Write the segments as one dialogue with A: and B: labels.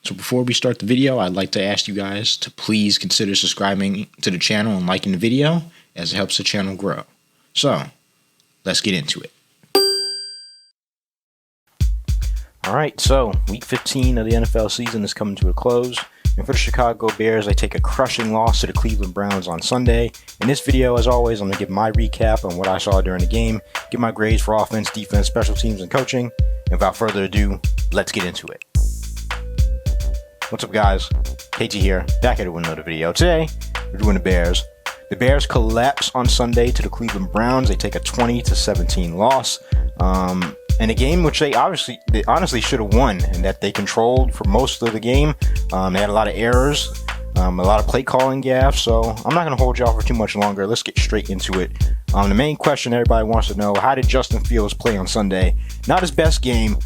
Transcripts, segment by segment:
A: So before we start the video, I'd like to ask you guys to please consider subscribing to the channel and liking the video, as it helps the channel grow. So, let's get into it. Alright, so week 15 of the NFL season is coming to a close. And for the Chicago Bears, they take a crushing loss to the Cleveland Browns on Sunday. In this video, as always, I'm going to give my recap on what I saw during the game, give my grades for offense, defense, special teams, and coaching. And without further ado, let's get into it. What's up, guys? KT here, back at it with another video. Today, we're doing the Bears. The Bears collapse on Sunday to the Cleveland Browns. They take a 20-17 loss. In a game which they honestly should have won, and that they controlled for most of the game. They had a lot of errors, a lot of play calling gaffes, so I'm not going to hold y'all for too much longer. Let's get straight into it. The main question everybody wants to know, how did Justin Fields play on Sunday? Not his best game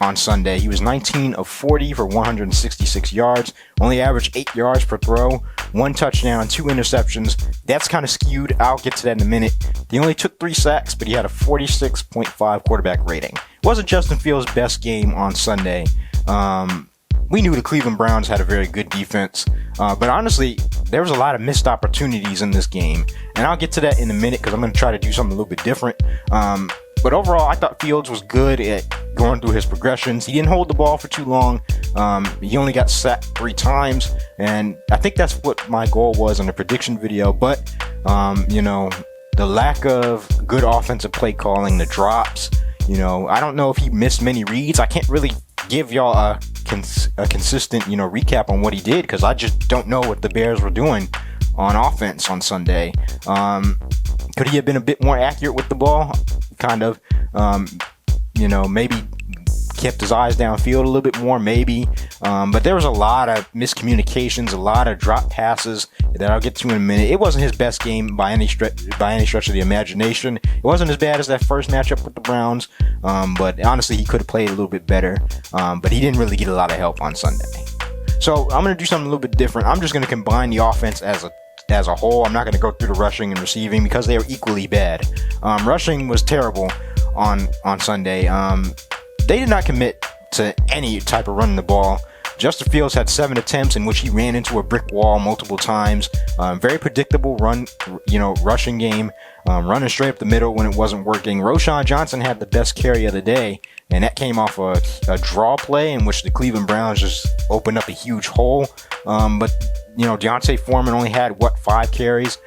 A: on Sunday. He was 19 of 40 for 166 yards, only averaged 8 yards per throw, 1 touchdown, 2 interceptions. That's kind of skewed. I'll get to that in a minute. He only took 3 sacks, but he had a 46.5 quarterback rating. It wasn't Justin Fields' best game on Sunday. We knew the Cleveland Browns had a very good defense, but honestly, there was a lot of missed opportunities in this game, and I'll get to that in a minute because I'm going to try to do something a little bit different. But overall, I thought Fields was good at going through his progressions. He didn't hold the ball for too long. He only got sacked 3 times, and I think that's what my goal was in the prediction video. But, the lack of good offensive play calling, the drops, I don't know if he missed many reads. I can't really give y'all a consistent, recap on what he did because I just don't know what the Bears were doing on offense on Sunday. Could he have been a bit more accurate with the ball? Kind of, maybe kept his eyes downfield a little bit more, maybe. But there was a lot of miscommunications, a lot of drop passes that I'll get to in a minute. It wasn't his best game by any stretch of the imagination. It wasn't as bad as that first matchup with the Browns, but honestly, he could have played a little bit better. But he didn't really get a lot of help on Sunday. So I'm going to do something a little bit different. I'm just going to combine the offense as a whole. I'm not going to go through the rushing and receiving because they are equally bad. Rushing was terrible on Sunday. They did not commit to any type of running the ball. Justin Fields had 7 attempts in which he ran into a brick wall multiple times. Very predictable rushing game. Running straight up the middle when it wasn't working. Roschon Johnson had the best carry of the day, and that came off a draw play in which the Cleveland Browns just opened up a huge hole. But D'Onta Foreman only had 5 carries.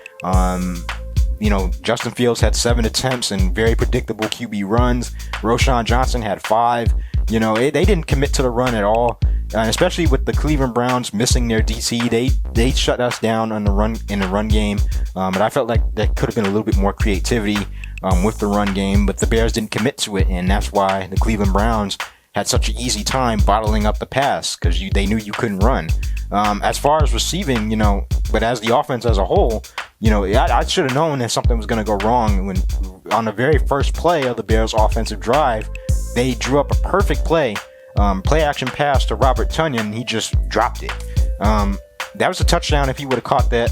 A: Justin Fields had 7 attempts and very predictable QB runs. Roschon Johnson had 5. They didn't commit to the run at all, and especially with the Cleveland Browns missing their DC, they shut us down on the run game. But I felt like there could have been a little bit more creativity with the run game, but the Bears didn't commit to it, and that's why the Cleveland Browns had such an easy time bottling up the pass because they knew you couldn't run. As far as receiving, but as the offense as a whole, I should have known that something was going to go wrong when on the very first play of the Bears' offensive drive, they drew up a perfect play action pass to Robert Tonyan, and he just dropped it. That was a touchdown if he would have caught that.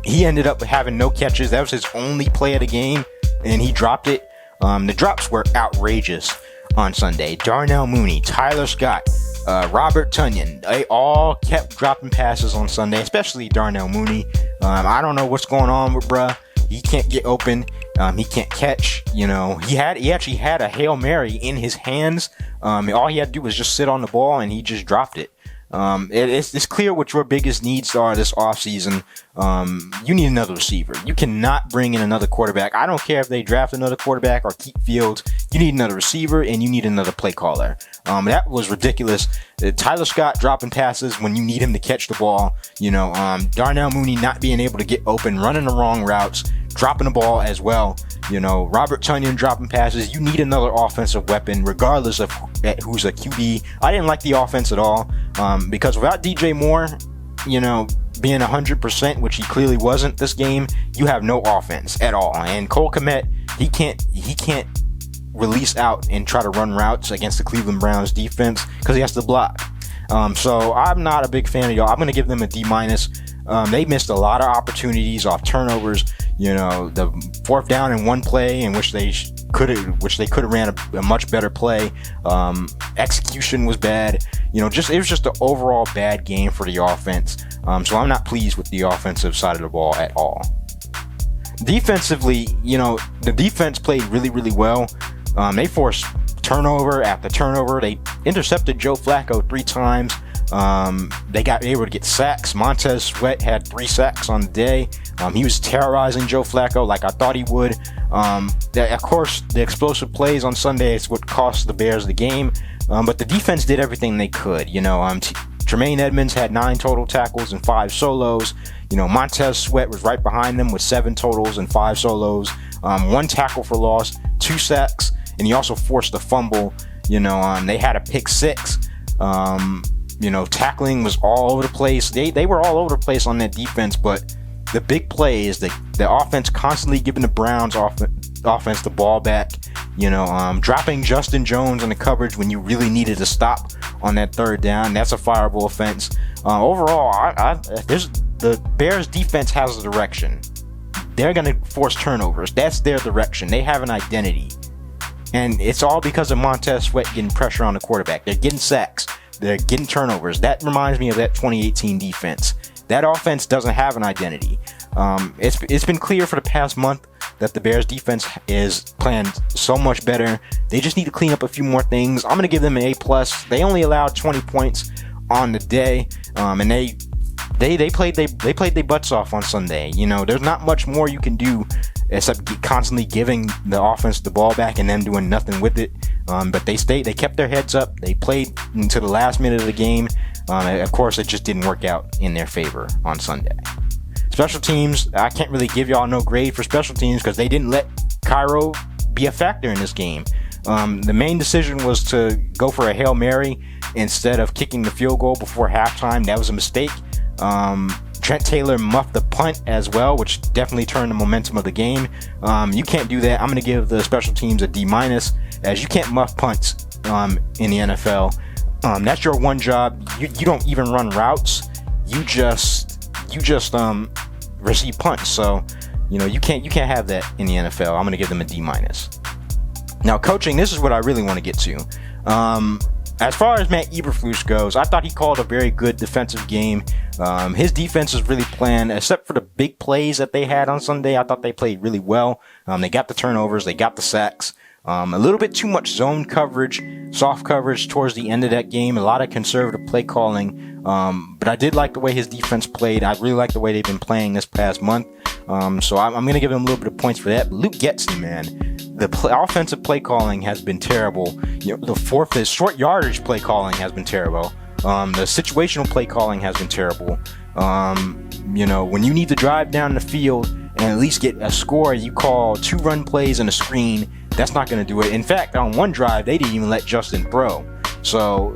A: He ended up having no catches. That was his only play of the game, and he dropped it. The drops were outrageous on Sunday. Darnell Mooney, Tyler Scott, Robert Tonyan, they all kept dropping passes on Sunday, especially Darnell Mooney. I don't know what's going on with bruh. He can't get open. He can't catch. He actually had a Hail Mary in his hands. All he had to do was just sit on the ball, and he just dropped it. It's clear what your biggest needs are this offseason. You need another receiver. You cannot bring in another quarterback. I don't care if they draft another quarterback or keep Fields. You need another receiver, and you need another play caller. That was ridiculous. Tyler Scott dropping passes when you need him to catch the ball. Darnell Mooney not being able to get open, running the wrong routes, dropping the ball as well. Robert Tonyan dropping passes. You need another offensive weapon, regardless of who's a QB. I didn't like the offense at all because without DJ Moore, being 100%, which he clearly wasn't this game, you have no offense at all. And Cole Kmet, he can't release out and try to run routes against the Cleveland Browns defense because he has to block. So I'm not a big fan of y'all. I'm going to give them a D-. They missed a lot of opportunities off turnovers. The 4th down in one play in which they they could have ran a much better play. Execution was bad. It was just an overall bad game for the offense. So I'm not pleased with the offensive side of the ball at all. Defensively, the defense played really, really well. They forced turnover after turnover. They intercepted Joe Flacco 3 times. They got able to get sacks. Montez Sweat had 3 sacks on the day. He was terrorizing Joe Flacco like I thought he would. Of course, the explosive plays on Sunday is what cost the Bears the game. But the defense did everything they could. Tremaine Edmonds had 9 total tackles and 5 solos. Montez Sweat was right behind them with 7 totals and 5 solos. 1 tackle for loss, 2 sacks, and he also forced a fumble. They had a pick 6. Tackling was all over the place. They were all over the place on that defense, but the big play is the offense constantly giving the Browns offense the ball back. Dropping Justin Jones in the coverage when you really needed to stop on that 3rd down. That's a fireable offense. Overall, the Bears defense has a direction. They're going to force turnovers. That's their direction. They have an identity. And it's all because of Montez Sweat getting pressure on the quarterback. They're getting sacks. They're getting turnovers. That reminds me of that 2018 defense. That offense doesn't have an identity. It's been clear for the past month that the Bears defense is playing so much better. They just need to clean up a few more things. I'm going to give them an A+. They only allowed 20 points on the day, and they played their butts off on Sunday. There's not much more you can do except constantly giving the offense the ball back and them doing nothing with it. But they kept their heads up. They played into the last minute of the game. Of course, it just didn't work out in their favor on Sunday. Special teams, I can't really give y'all no grade for special teams because they didn't let Cairo be a factor in this game. The main decision was to go for a Hail Mary instead of kicking the field goal before halftime. That was a mistake. Trent Taylor muffed the punt as well, which definitely turned the momentum of the game. You can't do that. I'm going to give the special teams a D-, as you can't muff punts in the NFL. That's your one job. You don't even run routes. You just receive punts. So you can't have that in the NFL. I'm going to give them a D-. Now, coaching, this is what I really want to get to. As far as Matt Eberflus goes, I thought he called a very good defensive game. His defense is really playing, except for the big plays that they had on Sunday. I thought they played really well. They got the turnovers, they got the sacks. A little bit too much zone coverage, soft coverage towards the end of that game. A lot of conservative play calling. But I did like the way his defense played. I really like the way they've been playing this past month. So I'm going to give him a little bit of points for that. But Luke Getsy, man, the offensive play calling has been terrible. The short yardage play calling has been terrible. The situational play calling has been terrible. When you need to drive down the field and at least get a score, you call 2 run plays and a screen. That's not going to do it. In fact, on one drive, they didn't even let Justin throw. So,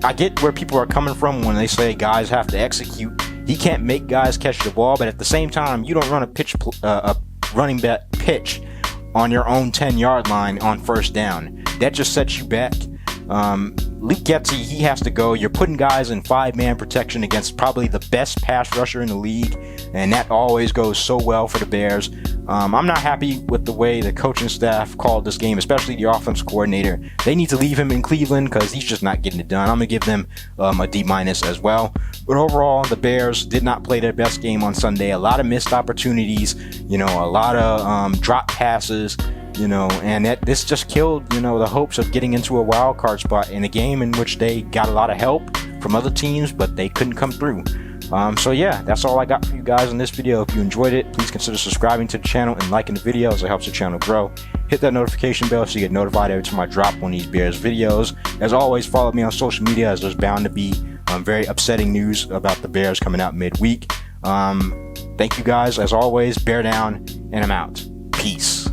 A: I get where people are coming from when they say guys have to execute. He can't make guys catch the ball, but at the same time, you don't run a running back pitch on your own 10-yard line on 1st down. That just sets you back. Luke Getsy, he has to go. You're putting guys in 5-man protection against probably the best pass rusher in the league, and that always goes so well for the Bears. I'm not happy with the way the coaching staff called this game, especially the offense coordinator. They need to leave him in Cleveland because he's just not getting it done. I'm going to give them a D- as well. But overall, the Bears did not play their best game on Sunday. A lot of missed opportunities, a lot of drop passes, and this just killed, the hopes of getting into a wild card spot in a game in which they got a lot of help from other teams, but they couldn't come through. So yeah, that's all I got for you guys in this video. If you enjoyed it, please consider subscribing to the channel and liking the video as it helps the channel grow. Hit that notification bell so you get notified every time I drop one of these Bears videos. As always, follow me on social media as there's bound to be very upsetting news about the Bears coming out midweek. Thank you guys, as always. Bear down, and I'm out. Peace.